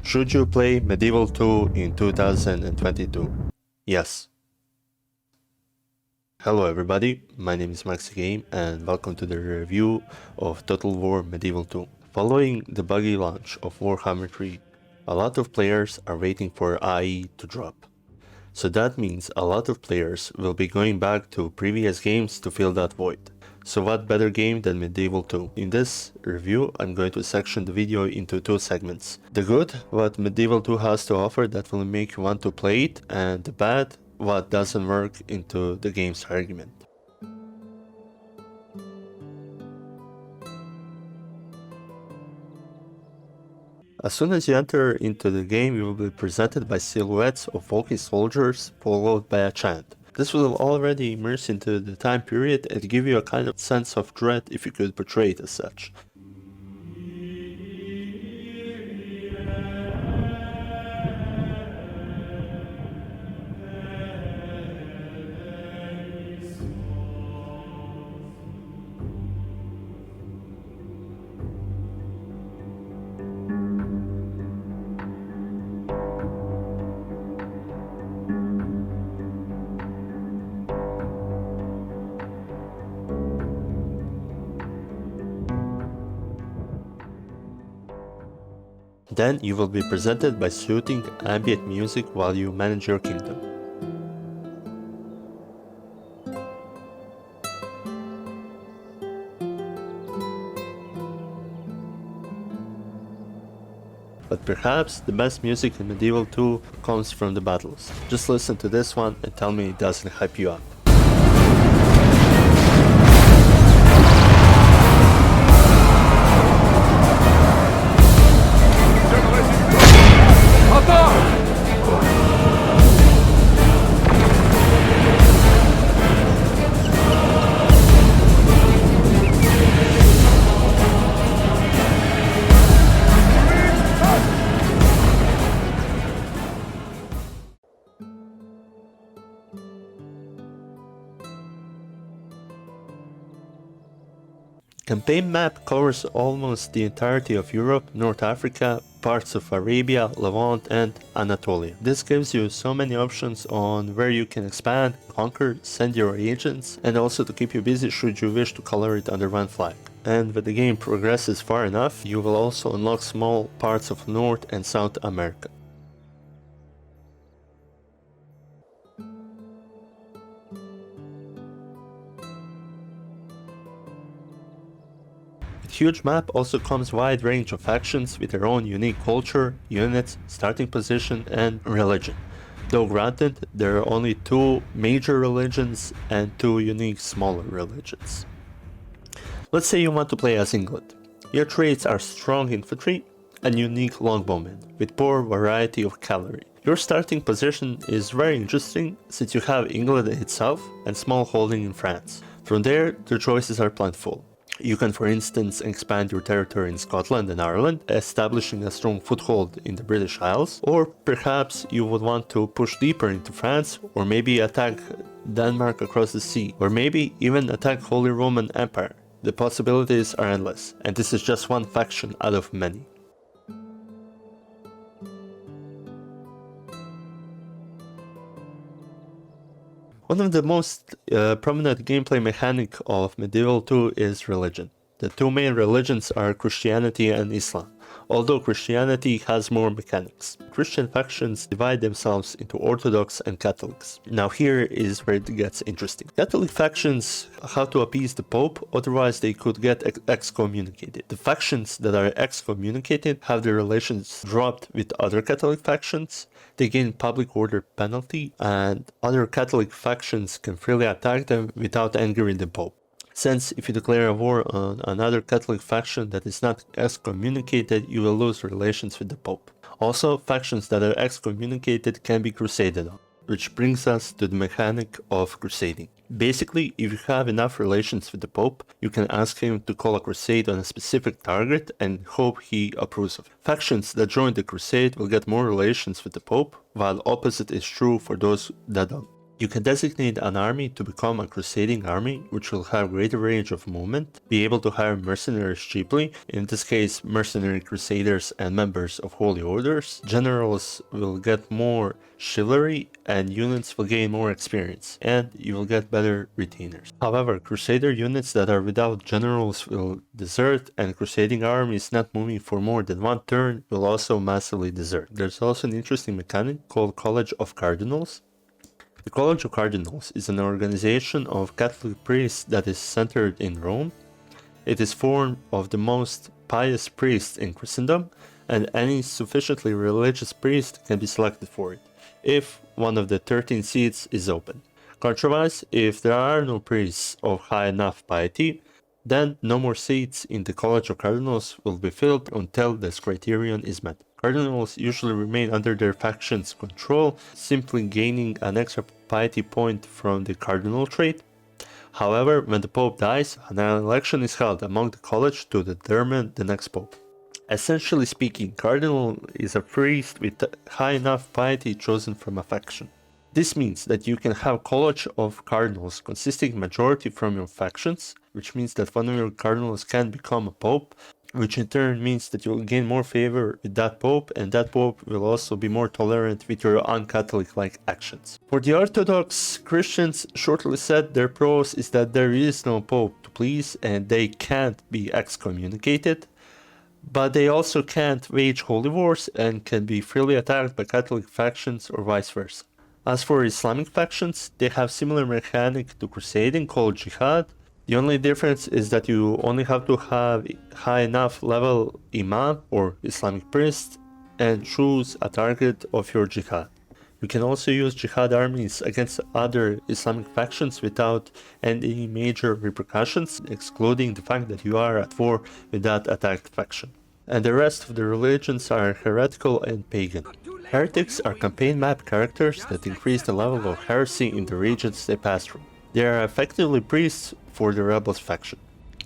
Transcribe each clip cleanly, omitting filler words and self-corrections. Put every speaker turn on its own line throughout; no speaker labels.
Should you play Medieval 2 in 2022? Yes. Hello everybody, my name is MaxiGame and welcome to the review of Total War Medieval 2. Following the buggy launch of Warhammer 3, a lot of players are waiting for IE to drop. So that means a lot of players will be going back to previous games to fill that void. So what better game than Medieval 2? In this review, I'm going to section the video into two segments. The good, what Medieval 2 has to offer that will make you want to play it, and the bad, what doesn't work into the game's argument. As soon as you enter into the game, you will be presented by silhouettes of bulky soldiers followed by a chant. This will already immerse into the time period and give you a kind of sense of dread if you could portray it as such. Then you will be presented by soothing ambient music while you manage your kingdom. But perhaps the best music in Medieval 2 comes from the battles. Just listen to this one and tell me it doesn't hype you up. Campaign map covers almost the entirety of Europe, North Africa, parts of Arabia, Levant and Anatolia. This gives you so many options on where you can expand, conquer, send your agents, and also to keep you busy should you wish to color it under one flag. And when the game progresses far enough, you will also unlock small parts of North and South America. Huge map also comes wide range of factions with their own unique culture, units, starting position and religion. Though granted, there are only two major religions and two unique smaller religions. Let's say you want to play as England. Your traits are strong infantry and unique longbowmen with poor variety of cavalry. Your starting position is very interesting since you have England itself and small holding in France. From there, the choices are plentiful. You can, for instance, expand your territory in Scotland and Ireland, establishing a strong foothold in the British Isles, or perhaps you would want to push deeper into France, or maybe attack Denmark across the sea, or maybe even attack Holy Roman Empire. The possibilities are endless, and this is just one faction out of many. One of the most prominent gameplay mechanic of Medieval 2 is religion. The two main religions are Christianity and Islam, although Christianity has more mechanics. Christian factions divide themselves into Orthodox and Catholics. Now here is where it gets interesting. Catholic factions have to appease the Pope, otherwise they could get excommunicated. The factions that are excommunicated have their relations dropped with other Catholic factions. They gain public order penalty, and other Catholic factions can freely attack them without angering the Pope. Since if you declare a war on another Catholic faction that is not excommunicated, you will lose relations with the Pope. Also, factions that are excommunicated can be crusaded on, which brings us to the mechanic of crusading. Basically, if you have enough relations with the Pope, you can ask him to call a crusade on a specific target and hope he approves of it. Factions that join the crusade will get more relations with the Pope, while opposite is true for those that don't. You can designate an army to become a crusading army, which will have greater range of movement, be able to hire mercenaries cheaply, in this case mercenary crusaders and members of holy orders. Generals will get more chivalry and units will gain more experience, and you will get better retainers. However, crusader units that are without generals will desert, and crusading armies not moving for more than one turn will also massively desert. There's also an interesting mechanic called College of Cardinals. The College of Cardinals is an organization of Catholic priests that is centered in Rome. It is formed of the most pious priests in Christendom, and any sufficiently religious priest can be selected for it, if one of the 13 seats is open. Contrariwise, if there are no priests of high enough piety, then no more seats in the College of Cardinals will be filled until this criterion is met. Cardinals usually remain under their faction's control, simply gaining an extra piety point from the cardinal trait. However, when the Pope dies, an election is held among the college to determine the next Pope. Essentially speaking, Cardinal is a priest with high enough piety chosen from a faction. This means that you can have College of Cardinals consisting majority from your factions, which means that one of your cardinals can become a pope, which in turn means that you will gain more favor with that pope, and that pope will also be more tolerant with your un-Catholic-like actions. For the Orthodox Christians, shortly said, their pros is that there is no pope to please and they can't be excommunicated, but they also can't wage holy wars and can be freely attacked by Catholic factions or vice versa. As for Islamic factions, they have similar mechanic to crusading called jihad. The only difference is that you only have to have high enough level imam or Islamic priest and choose a target of your jihad. You can also use jihad armies against other Islamic factions without any major repercussions, excluding the fact that you are at war with that attacked faction. And the rest of the religions are heretical and pagan. Heretics are campaign map characters that increase the level of heresy in the regions they pass through. They are effectively priests for the rebels faction.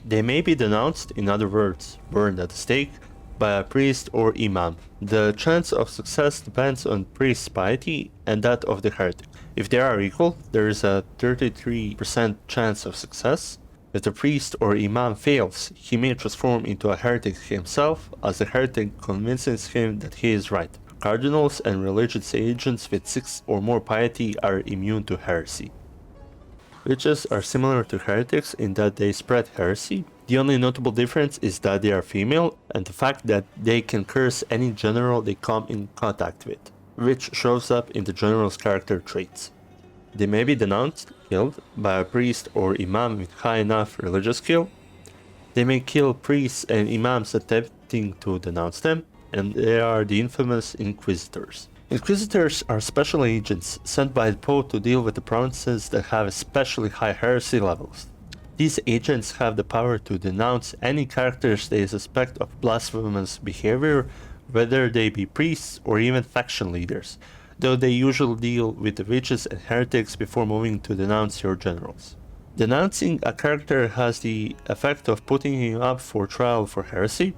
They may be denounced, in other words, burned at the stake, by a priest or imam. The chance of success depends on priest's piety and that of the heretic. If they are equal, there is a 33% chance of success. If the priest or imam fails, he may transform into a heretic himself, as the heretic convinces him that he is right. Cardinals and religious agents with 6 or more piety are immune to heresy. Witches are similar to heretics in that they spread heresy. The only notable difference is that they are female and the fact that they can curse any general they come in contact with, which shows up in the general's character traits. They may be denounced, killed, by a priest or imam with high enough religious skill. They may kill priests and imams attempting to denounce them, and they are the infamous Inquisitors. Inquisitors are special agents sent by the Pope to deal with the provinces that have especially high heresy levels. These agents have the power to denounce any characters they suspect of blasphemous behavior, whether they be priests or even faction leaders, though they usually deal with the witches and heretics before moving to denounce your generals. Denouncing a character has the effect of putting him up for trial for heresy.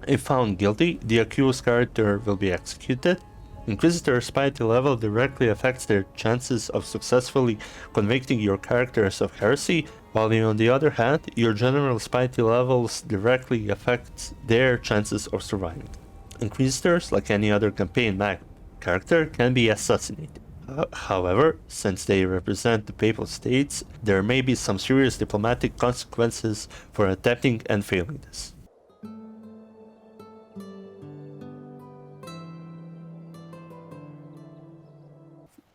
If found guilty, the accused character will be executed. Inquisitor's piety level directly affects their chances of successfully convicting your characters of heresy, while on the other hand, your general's piety levels directly affect their chances of surviving. Inquisitors, like any other campaign map character, can be assassinated. However, since they represent the Papal States, there may be some serious diplomatic consequences for attempting and failing this.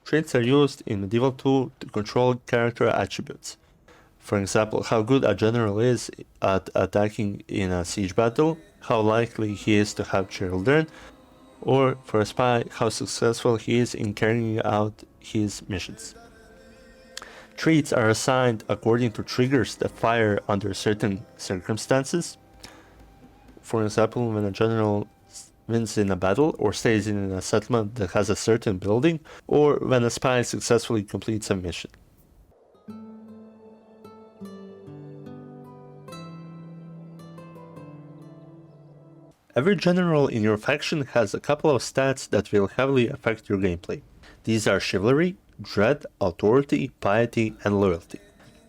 Traits are used in Medieval 2 to control character attributes. For example, how good a general is at attacking in a siege battle, how likely he is to have children, or for a spy, how successful he is in carrying out his missions. Traits are assigned according to triggers that fire under certain circumstances. For example, when a general wins in a battle or stays in a settlement that has a certain building, or when a spy successfully completes a mission. Every general in your faction has a couple of stats that will heavily affect your gameplay. These are chivalry, dread, authority, piety, and loyalty.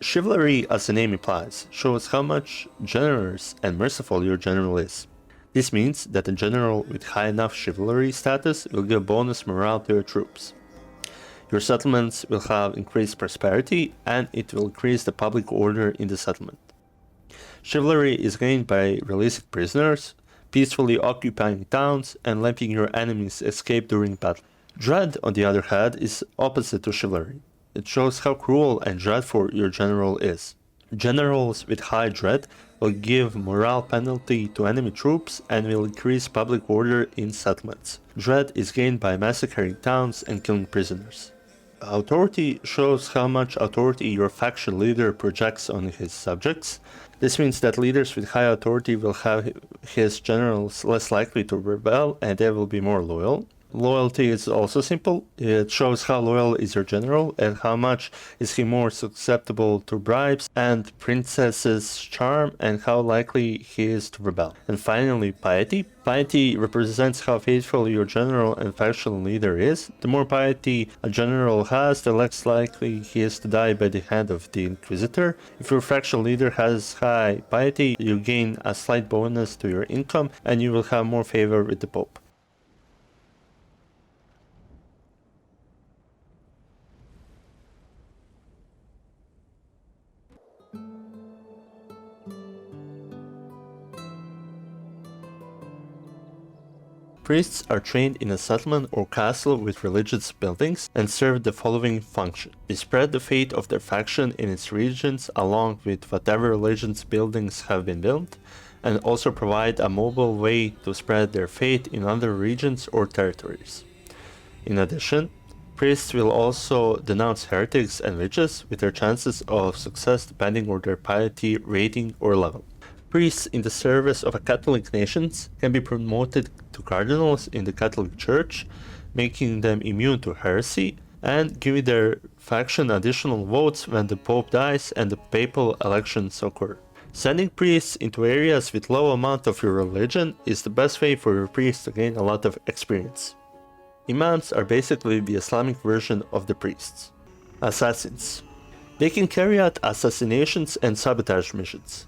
Chivalry, as the name implies, shows how much generous and merciful your general is. This means that a general with high enough chivalry status will give bonus morale to your troops. Your settlements will have increased prosperity, and it will increase the public order in the settlement. Chivalry is gained by releasing prisoners, peacefully occupying towns, and letting your enemies escape during battle. Dread, on the other hand, is opposite to chivalry. It shows how cruel and dreadful your general is. Generals with high dread will give morale penalty to enemy troops and will increase public order in settlements. Dread is gained by massacring towns and killing prisoners. Authority shows how much authority your faction leader projects on his subjects. This means that leaders with high authority will have his generals less likely to rebel and they will be more loyal. Loyalty is also simple. It shows how loyal is your general and how much is he more susceptible to bribes and princess's charm and how likely he is to rebel. And finally, piety. Piety represents how faithful your general and faction leader is. The more piety a general has, the less likely he is to die by the hand of the Inquisitor. If your faction leader has high piety, you gain a slight bonus to your income and you will have more favor with the Pope. Priests are trained in a settlement or castle with religious buildings and serve the following function. They spread the fate of their faction in its regions along with whatever religion's buildings have been built, and also provide a mobile way to spread their fate in other regions or territories. In addition, priests will also denounce heretics and witches with their chances of success depending on their piety rating or level. Priests in the service of a Catholic nation can be promoted to cardinals in the Catholic Church, making them immune to heresy, and giving their faction additional votes when the Pope dies and the papal elections occur. Sending priests into areas with low amount of your religion is the best way for your priests to gain a lot of experience. Imams are basically the Islamic version of the priests. Assassins. They can carry out assassinations and sabotage missions.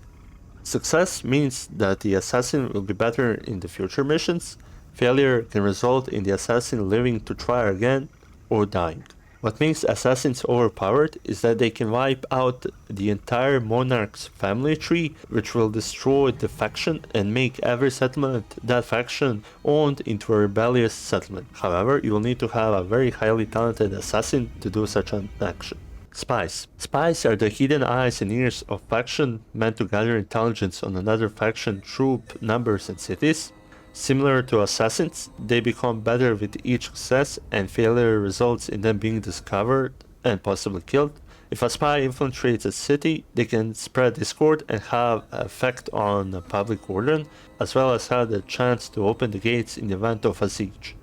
Success means that the assassin will be better in the future missions. Failure can result in the assassin living to try again or dying. What makes assassins overpowered is that they can wipe out the entire monarch's family tree, which will destroy the faction and make every settlement that faction owned into a rebellious settlement. However, you will need to have a very highly talented assassin to do such an action. Spies. Spies are the hidden eyes and ears of faction meant to gather intelligence on another faction, troop, numbers, and cities. Similar to assassins, they become better with each success, and failure results in them being discovered and possibly killed. If a spy infiltrates a city, they can spread discord and have an effect on the public order, as well as have the chance to open the gates in the event of a siege.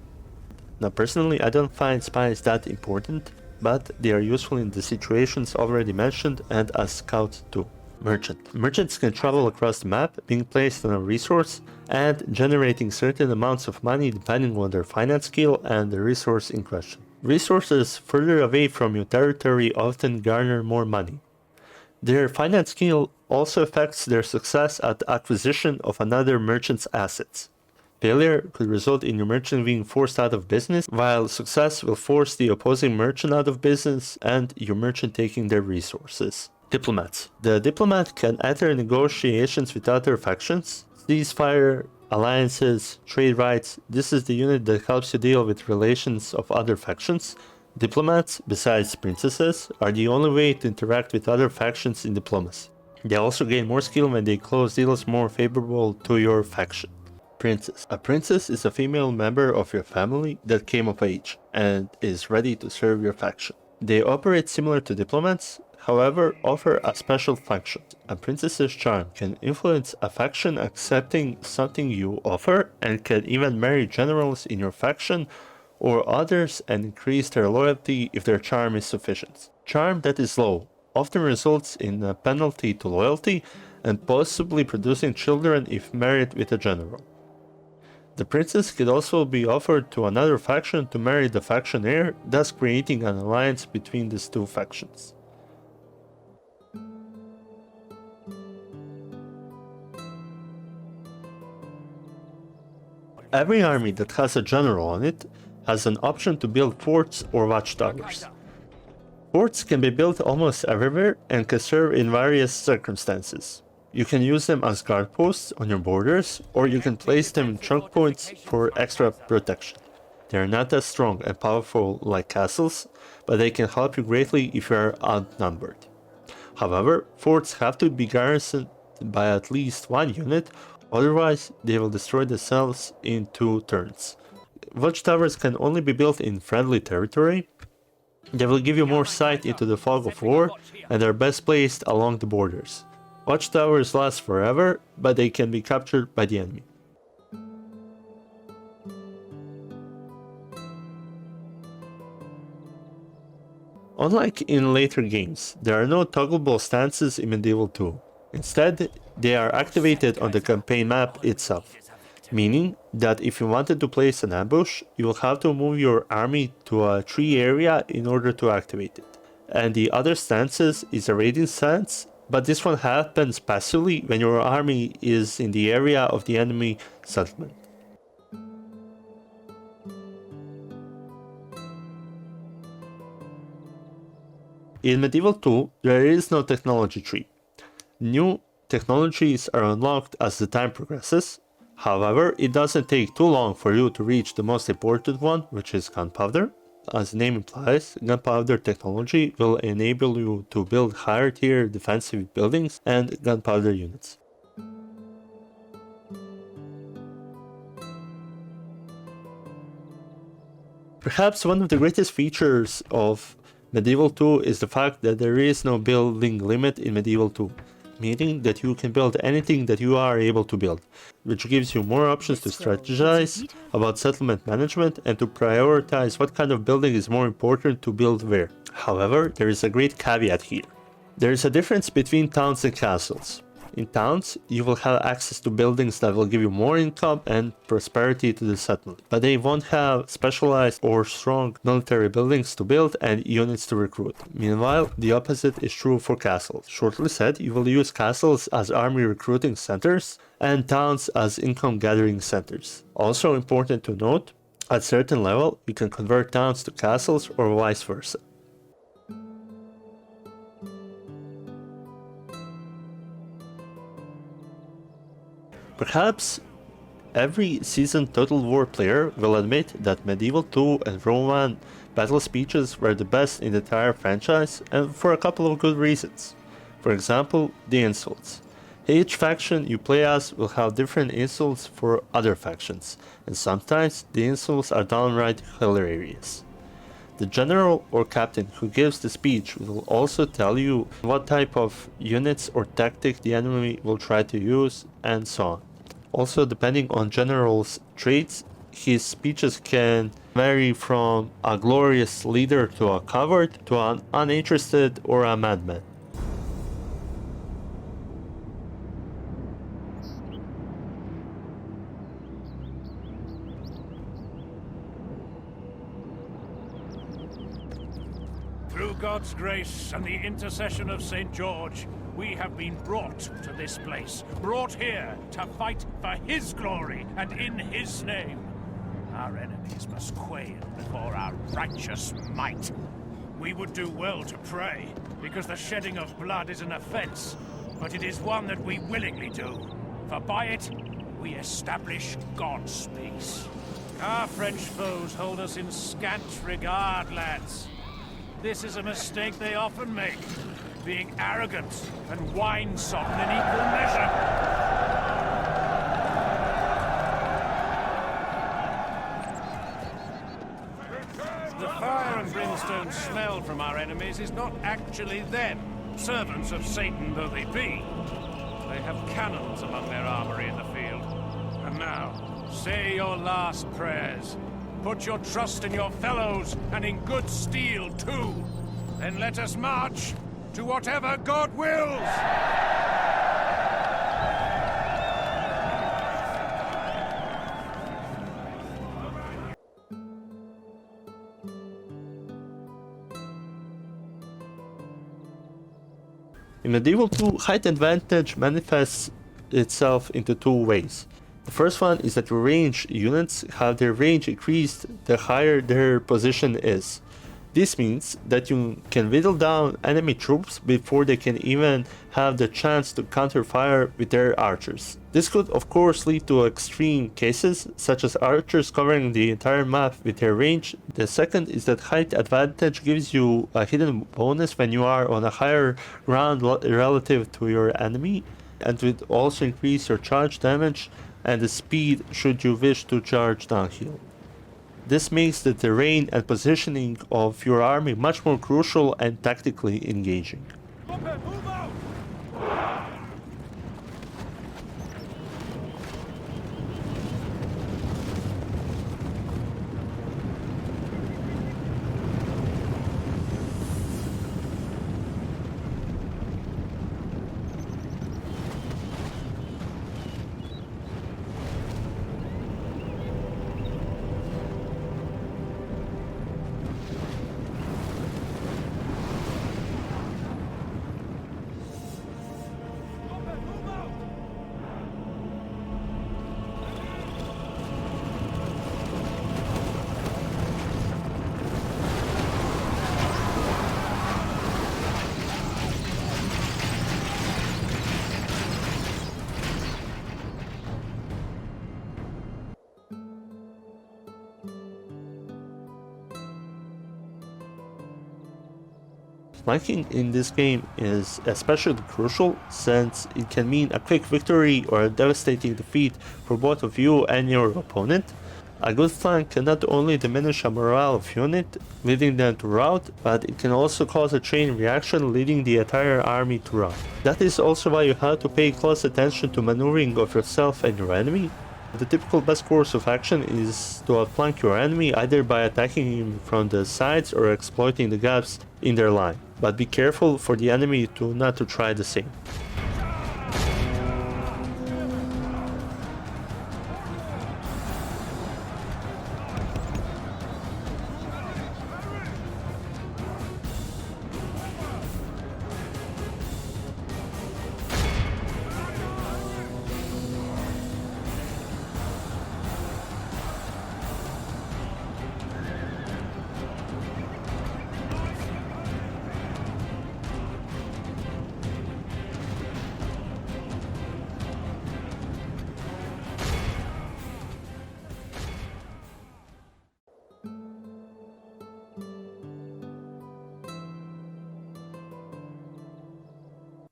Now personally, I don't find spies that important, but they are useful in the situations already mentioned and as scouts too. Merchant. Merchants can travel across the map, being placed on a resource and generating certain amounts of money depending on their finance skill and the resource in question. Resources further away from your territory often garner more money. Their finance skill also affects their success at the acquisition of another merchant's assets. Failure could result in your merchant being forced out of business, while success will force the opposing merchant out of business and your merchant taking their resources. Diplomats. The diplomat can enter negotiations with other factions, ceasefire, alliances, trade rights. This is the unit that helps you deal with relations of other factions. Diplomats, besides princesses, are the only way to interact with other factions in diplomacy. They also gain more skill when they close deals more favorable to your faction. Princess. A princess is a female member of your family that came of age and is ready to serve your faction. They operate similar to diplomats, however offer a special function. A princess's charm can influence a faction accepting something you offer and can even marry generals in your faction or others and increase their loyalty if their charm is sufficient. Charm that is low often results in a penalty to loyalty and possibly producing children if married with a general. The princess could also be offered to another faction to marry the faction heir, thus creating an alliance between these two factions. Every army that has a general on it has an option to build forts or watchtowers. Forts can be built almost everywhere and can serve in various circumstances. You can use them as guard posts on your borders, or you can place them in choke points for extra protection. They are not as strong and powerful like castles, but they can help you greatly if you are outnumbered. However, forts have to be garrisoned by at least one unit, otherwise they will destroy themselves in 2 turns. Watchtowers can only be built in friendly territory. They will give you more sight into the fog of war and are best placed along the borders. Watchtowers last forever, but they can be captured by the enemy. Unlike in later games, there are no toggleable stances in Medieval 2. Instead, they are activated on the campaign map itself, meaning that if you wanted to place an ambush, you will have to move your army to a tree area in order to activate it. And the other stances is a raiding stance, but this one happens passively when your army is in the area of the enemy settlement. In Medieval 2, there is no technology tree. New technologies are unlocked as the time progresses. However, it doesn't take too long for you to reach the most important one, which is gunpowder. As the name implies, gunpowder technology will enable you to build higher tier defensive buildings and gunpowder units. Perhaps one of the greatest features of Medieval 2 is the fact that there is no building limit in Medieval 2, meaning that you can build anything that you are able to build, which gives you more options to strategize about settlement management and to prioritize what kind of building is more important to build where. However, there is a great caveat here. There is a difference between towns and castles. In towns, you will have access to buildings that will give you more income and prosperity to the settlement, but they won't have specialized or strong military buildings to build and units to recruit. Meanwhile, the opposite is true for castles. Shortly said, you will use castles as army recruiting centers and towns as income gathering centers. Also important to note, at certain level, you can convert towns to castles or vice versa. Perhaps every seasoned Total War player will admit that Medieval 2 and Roman battle speeches were the best in the entire franchise, and for a couple of good reasons. For example, the insults. Each faction you play as will have different insults for other factions, and sometimes the insults are downright hilarious. The general or captain who gives the speech will also tell you what type of units or tactic the enemy will try to use, and so on. Also, depending on general's traits, his speeches can vary from a glorious leader to a coward to an uninterested or a madman.
Through God's grace and the intercession of St. George, we have been brought to this place, brought here to fight for his glory and in his name. Our enemies must quail before our righteous might. We would do well to pray, because the shedding of blood is an offense, but it is one that we willingly do, for by it we establish God's peace. Our French foes hold us in scant regard, lads. This is a mistake they often make, being arrogant and wine-sotten in equal measure. The fire and brimstone smell from our enemies is not actually them, servants of Satan though they be. They have cannons among their armory in the field. And now, say your last prayers. Put your trust in your fellows, and in good steel, too. Then let us march to whatever God wills!
In Medieval 2, height advantage manifests itself into two ways. The first one is that your ranged units have their range increased the higher their position is. This means that you can whittle down enemy troops before they can even have the chance to counterfire with their archers. This could of course lead to extreme cases, such as archers covering the entire map with their range. The second is that height advantage gives you a hidden bonus when you are on a higher ground relative to your enemy, and will also increase your charge damage and the speed should you wish to charge downhill. This makes the terrain and positioning of your army much more crucial and tactically engaging.
Move out!
Flanking in this game is especially crucial since it can mean a quick victory or a devastating defeat for both of you and your opponent. A good flank can not only diminish a morale of unit, leading them to rout, but it can also cause a chain reaction leading the entire army to rout. That is also why you have to pay close attention to maneuvering of yourself and your enemy. The typical best course of action is to outflank your enemy either by attacking him from the sides or exploiting the gaps in their line, but be careful for the enemy not to try the same.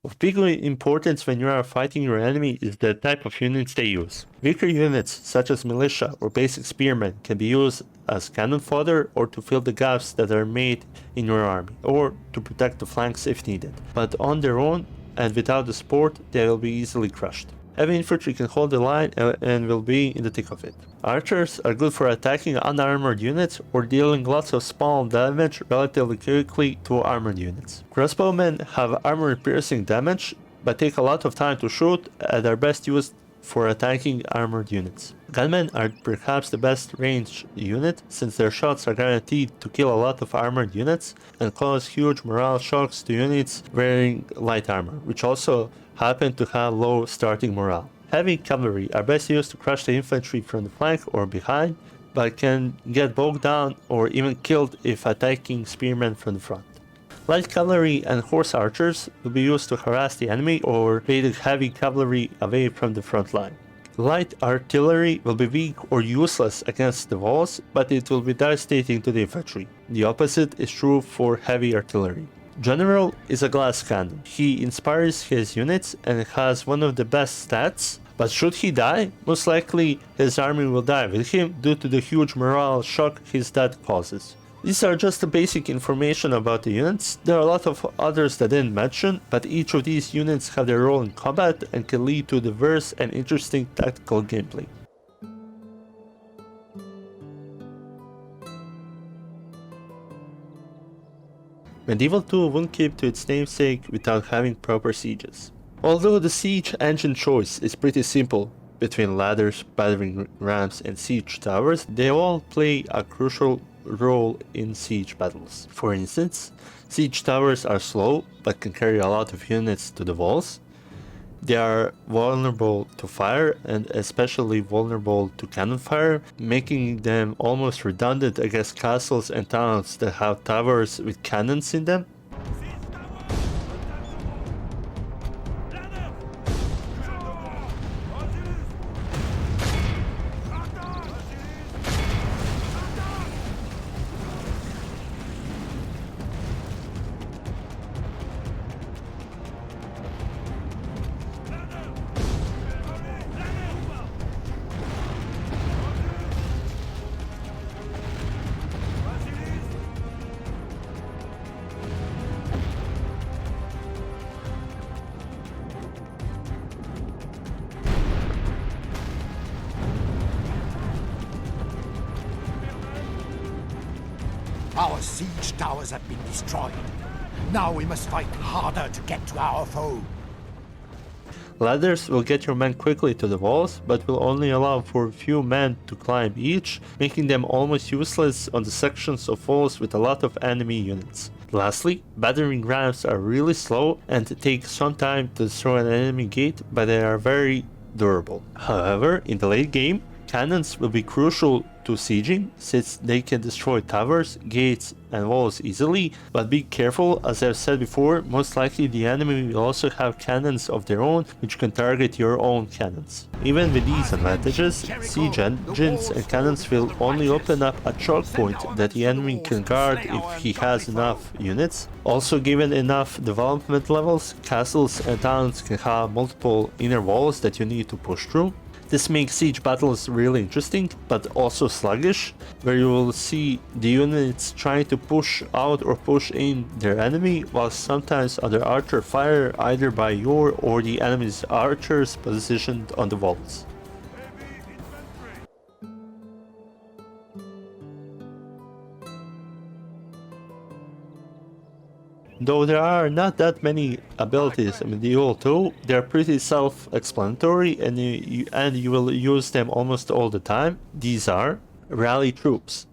Of big importance when you are fighting your enemy is the type of units they use. Weaker units such as militia or basic spearmen can be used as cannon fodder or to fill the gaps that are made in your army, or to protect the flanks if needed. But on their own and without the support, they will be easily crushed. Heavy infantry can hold the line and will be in the thick of it. Archers are good for attacking unarmored units or dealing lots of small damage relatively quickly to armored units. Crossbowmen have armor-piercing damage, but take a lot of time to shoot and are best used for attacking armored units. Gunmen are perhaps the best ranged unit, since their shots are guaranteed to kill a lot of armored units and cause huge morale shocks to units wearing light armor, which also happen to have low starting morale. Heavy cavalry are best used to crush the infantry from the flank or behind, but can get bogged down or even killed if attacking spearmen from the front. Light cavalry and horse archers will be used to harass the enemy or bait the heavy cavalry away from the front line. Light artillery will be weak or useless against the walls, but it will be devastating to the infantry. The opposite is true for heavy artillery. General is a glass cannon. He inspires his units and has one of the best stats, but should he die, most likely his army will die with him due to the huge morale shock his death causes. These are just the basic information about the units. There are a lot of others that I didn't mention, but each of these units have their role in combat and can lead to diverse and interesting tactical gameplay. Medieval 2 won't keep to its namesake without having proper sieges. Although the siege engine choice is pretty simple between ladders, battering rams and siege towers, they all play a crucial role in siege battles. For instance, siege towers are slow but can carry a lot of units to the walls. They are vulnerable to fire and especially vulnerable to cannon fire, making them almost redundant against castles and towns that have towers with cannons in them.
Our siege towers have been destroyed. Now we must fight harder to get to our foe.
Ladders will get your men quickly to the walls, but will only allow for a few men to climb each, making them almost useless on the sections of walls with a lot of enemy units. Lastly, battering rams are really slow and take some time to destroy an enemy gate, but they are very durable. However, in the late game, cannons will be crucial to sieging, since they can destroy towers, gates and walls easily, but be careful, as I've said before, most likely the enemy will also have cannons of their own which can target your own cannons. Even with these advantages, siege engines and cannons will only open up a choke point that the enemy can guard if he has enough units. Also, given enough development levels, castles and towns can have multiple inner walls that you need to push through. This makes siege battles really interesting, but also sluggish, where you will see the units trying to push out or push in their enemy, while sometimes other archers fire either by your or the enemy's archers positioned on the walls. Though there are not that many abilities in Medieval 2, they are pretty self-explanatory and you will use them almost all the time. These are Rally Troops.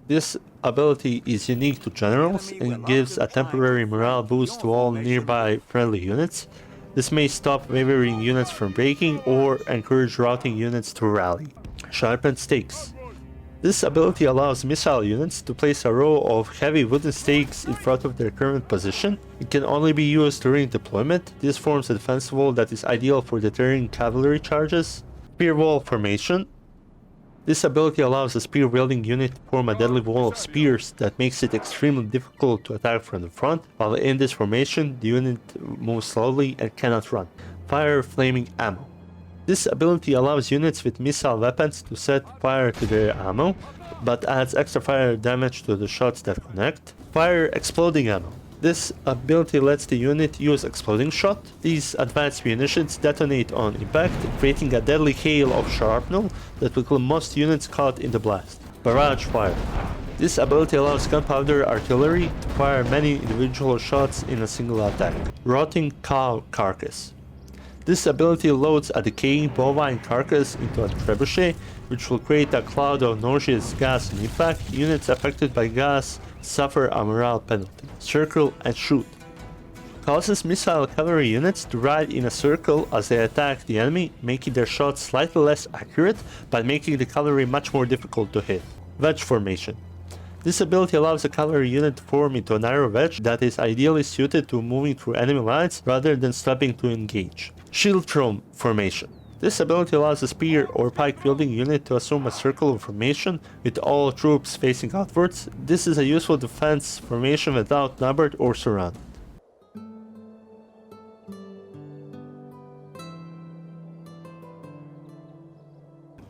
This ability is unique to generals and gives a temporary morale boost to all nearby friendly units. This may stop wavering units from breaking or encourage routing units to rally. Sharpened Stakes. This ability allows missile units to place a row of heavy wooden stakes in front of their current position. It can only be used during deployment. This forms a defense wall that is ideal for deterring cavalry charges. Spear Wall Formation. This ability allows a spear-wielding unit to form a deadly wall of spears that makes it extremely difficult to attack from the front, while in this formation the unit moves slowly and cannot run. Fire Flaming Ammo. This ability allows units with missile weapons to set fire to their ammo, but adds extra fire damage to the shots that connect. Fire Exploding Ammo. This ability lets the unit use exploding shot. These advanced munitions detonate on impact, creating a deadly hail of shrapnel that will kill most units caught in the blast. Barrage Fire. This ability allows gunpowder artillery to fire many individual shots in a single attack. Rotting Cow Carcass. This ability loads a decaying bovine carcass into a trebuchet, which will create a cloud of nauseous gas on impact. Units affected by gas suffer a morale penalty. Circle and Shoot. Causes missile cavalry units to ride in a circle as they attack the enemy, making their shots slightly less accurate, but making the cavalry much more difficult to hit. Wedge Formation. This ability allows a cavalry unit to form into a narrow wedge that is ideally suited to moving through enemy lines rather than stopping to engage. Shield Throne Formation. This ability allows a spear or pike wielding unit to assume a circle of formation with all troops facing outwards. This is a useful defense formation without numbered or surrounded.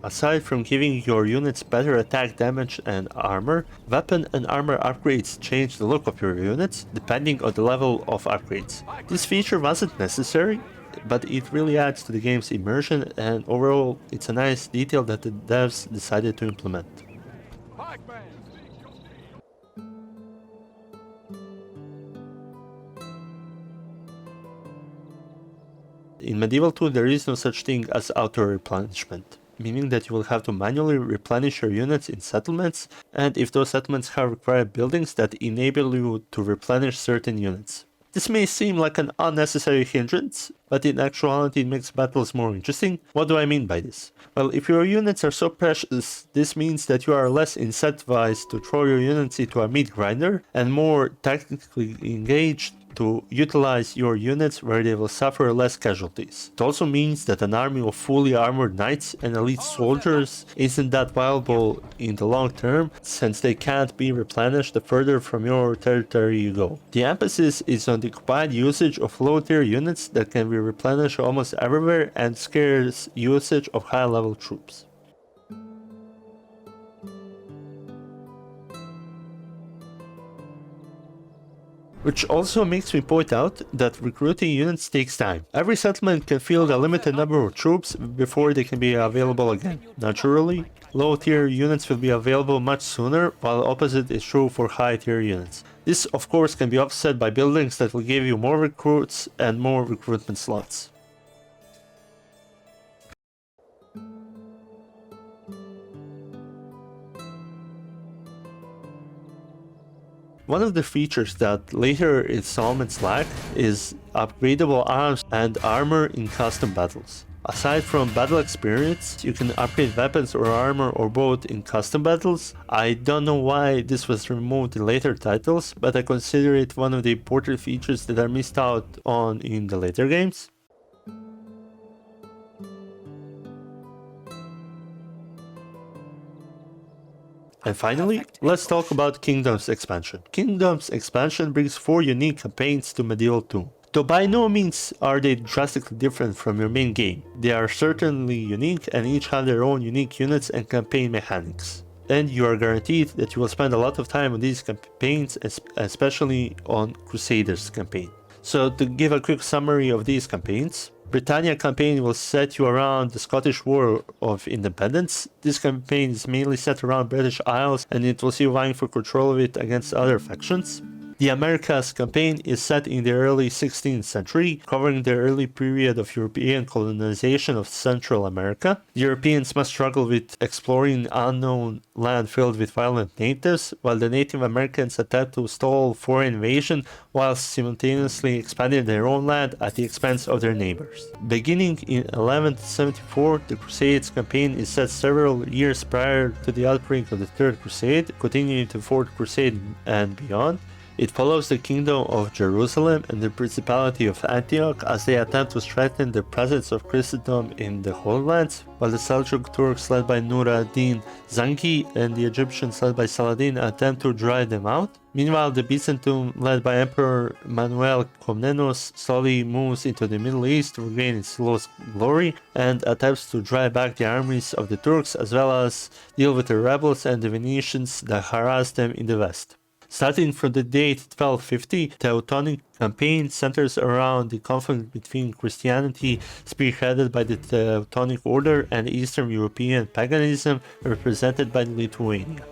Aside from giving your units better attack damage and armor, weapon and armor upgrades change the look of your units depending on the level of upgrades. This feature wasn't necessary, but it really adds to the game's immersion, and overall it's a nice detail that the devs decided to implement. In Medieval 2 there is no such thing as auto-replenishment, meaning that you will have to manually replenish your units in settlements, and if those settlements have required buildings that enable you to replenish certain units. This may seem like an unnecessary hindrance, but in actuality it makes battles more interesting. What do I mean by this? Well, if your units are so precious, this means that you are less incentivized to throw your units into a meat grinder and more tactically engaged to utilize your units where they will suffer less casualties. It also means that an army of fully armored knights and elite soldiers isn't that viable in the long term, since they can't be replenished the further from your territory you go. The emphasis is on the combined usage of low tier units that can be replenished almost everywhere and scarce usage of high level troops. Which also makes me point out that recruiting units takes time. Every settlement can field a limited number of troops before they can be available again. Naturally, low tier units will be available much sooner, while the opposite is true for high tier units. This of course can be offset by buildings that will give you more recruits and more recruitment slots. One of the features that later installments lack is upgradable arms and armor in custom battles. Aside from battle experience, you can upgrade weapons or armor or both in custom battles. I don't know why this was removed in later titles, but I consider it one of the important features that are missed out on in the later games. And finally, let's talk about Kindoms Expansion. Kindoms Expansion brings 4 unique campaigns to Medieval 2. Though by no means are they drastically different from your main game, they are certainly unique and each have their own unique units and campaign mechanics. And you are guaranteed that you will spend a lot of time on these campaigns, especially on Crusaders campaign. So to give a quick summary of these campaigns, Britannia campaign will set you around the Scottish War of Independence. This campaign is mainly set around British Isles and it will see you vying for control of it against other factions. The Americas campaign is set in the early 16th century, covering the early period of European colonization of Central America. The Europeans must struggle with exploring unknown land filled with violent natives, while the Native Americans attempt to stall foreign invasion while simultaneously expanding their own land at the expense of their neighbors. Beginning in 1174, the Crusades campaign is set several years prior to the outbreak of the Third Crusade, continuing to Fourth Crusade and beyond. It follows the Kingdom of Jerusalem and the Principality of Antioch as they attempt to strengthen the presence of Christendom in the Holy Lands, while the Seljuk Turks led by Nur ad-Din Zangi and the Egyptians led by Saladin attempt to drive them out. Meanwhile, the Byzantium led by Emperor Manuel Komnenos slowly moves into the Middle East to regain its lost glory and attempts to drive back the armies of the Turks as well as deal with the rebels and the Venetians that harass them in the west. Starting from the date 1250, the Teutonic campaign centers around the conflict between Christianity, spearheaded by the Teutonic Order, and Eastern European paganism, represented by Lithuania.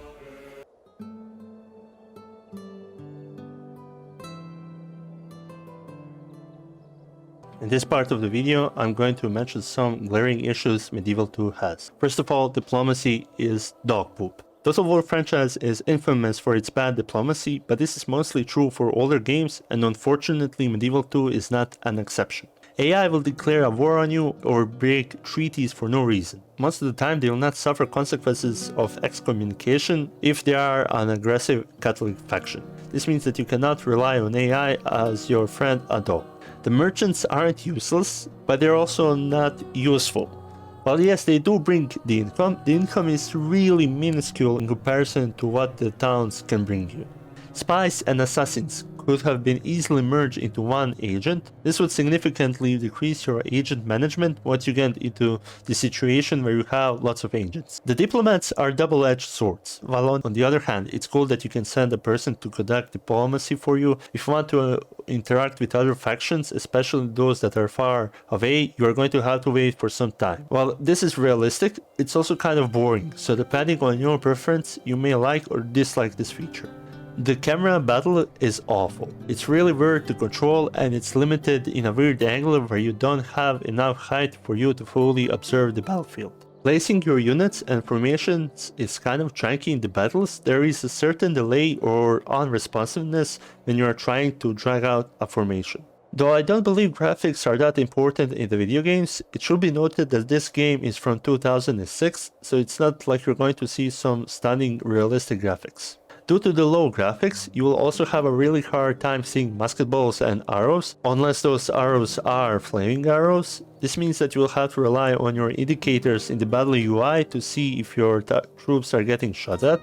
In this part of the video, I'm going to mention some glaring issues Medieval 2 has. First of all, diplomacy is dog poop. Total War franchise is infamous for its bad diplomacy, but this is mostly true for older games, and unfortunately Medieval 2 is not an exception. AI will declare a war on you or break treaties for no reason. Most of the time they will not suffer consequences of excommunication if they are an aggressive Catholic faction. This means that you cannot rely on AI as your friend at all. The merchants aren't useless, but they're also not useful. While yes, they do bring the income is really minuscule in comparison to what the towns can bring you. Spies and assassins could have been easily merged into one agent. This would significantly decrease your agent management once you get into the situation where you have lots of agents. The diplomats are double-edged swords, while on the other hand, it's cool that you can send a person to conduct diplomacy for you. If you want to interact with other factions, especially those that are far away, you are going to have to wait for some time. While this is realistic, it's also kind of boring, so depending on your preference, you may like or dislike this feature. The camera battle is awful. It's really weird to control and it's limited in a weird angle where you don't have enough height for you to fully observe the battlefield. Placing your units and formations is kind of janky in the battles. There is a certain delay or unresponsiveness when you are trying to drag out a formation. Though I don't believe graphics are that important in the video games, it should be noted that this game is from 2006, so it's not like you're going to see some stunning realistic graphics. Due to the low graphics, you will also have a really hard time seeing musket balls and arrows, unless those arrows are flaming arrows. This means that you will have to rely on your indicators in the battle UI to see if your troops are getting shot at.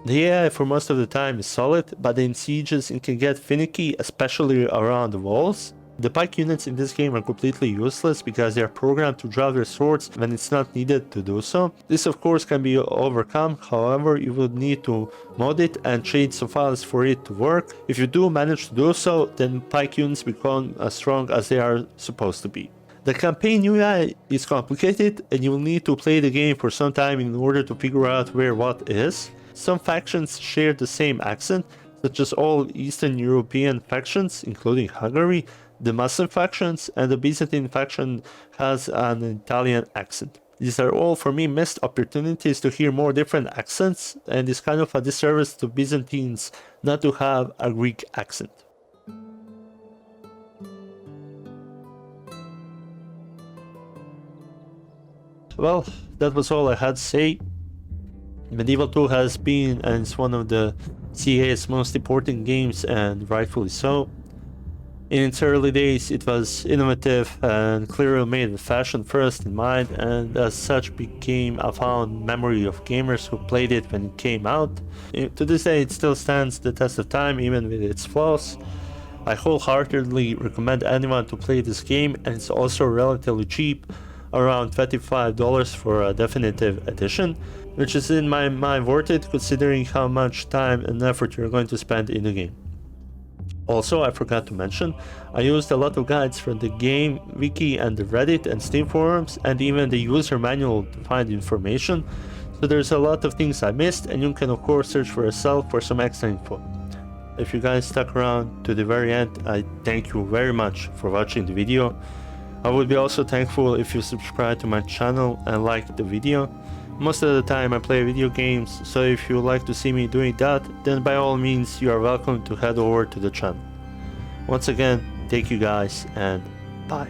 The AI for most of the time is solid, but in sieges it can get finicky, especially around the walls. The pike units in this game are completely useless because they are programmed to draw their swords when it's not needed to do so. This of course can be overcome, however you would need to mod it and change some files for it to work. If you do manage to do so, then pike units become as strong as they are supposed to be. The campaign UI is complicated and you will need to play the game for some time in order to figure out where what is. Some factions share the same accent, such as all Eastern European factions, including Hungary, the Muslim factions, and the Byzantine faction has an Italian accent. These are all for me missed opportunities to hear more different accents, and it's kind of a disservice to Byzantines not to have a Greek accent. Well, that was all I had to say. Medieval 2 has been and is one of the CA's most important games, and rightfully so. In its early days it was innovative and clearly made with fashion first in mind, and as such became a fond memory of gamers who played it when it came out. To this day it still stands the test of time even with its flaws. I wholeheartedly recommend anyone to play this game, and it's also relatively cheap, around $25 for a definitive edition, which is in my mind worth it considering how much time and effort you're going to spend in the game. Also, I forgot to mention, I used a lot of guides from the game wiki and the Reddit and Steam forums, and even the user manual to find information, so there's a lot of things I missed, and you can of course search for yourself for some extra info. If you guys stuck around to the very end, I thank you very much for watching the video. I would be also thankful if you subscribe to my channel and like the video. Most of the time I play video games, so if you would like to see me doing that, then by all means you are welcome to head over to the channel. Once again, thank you guys and bye.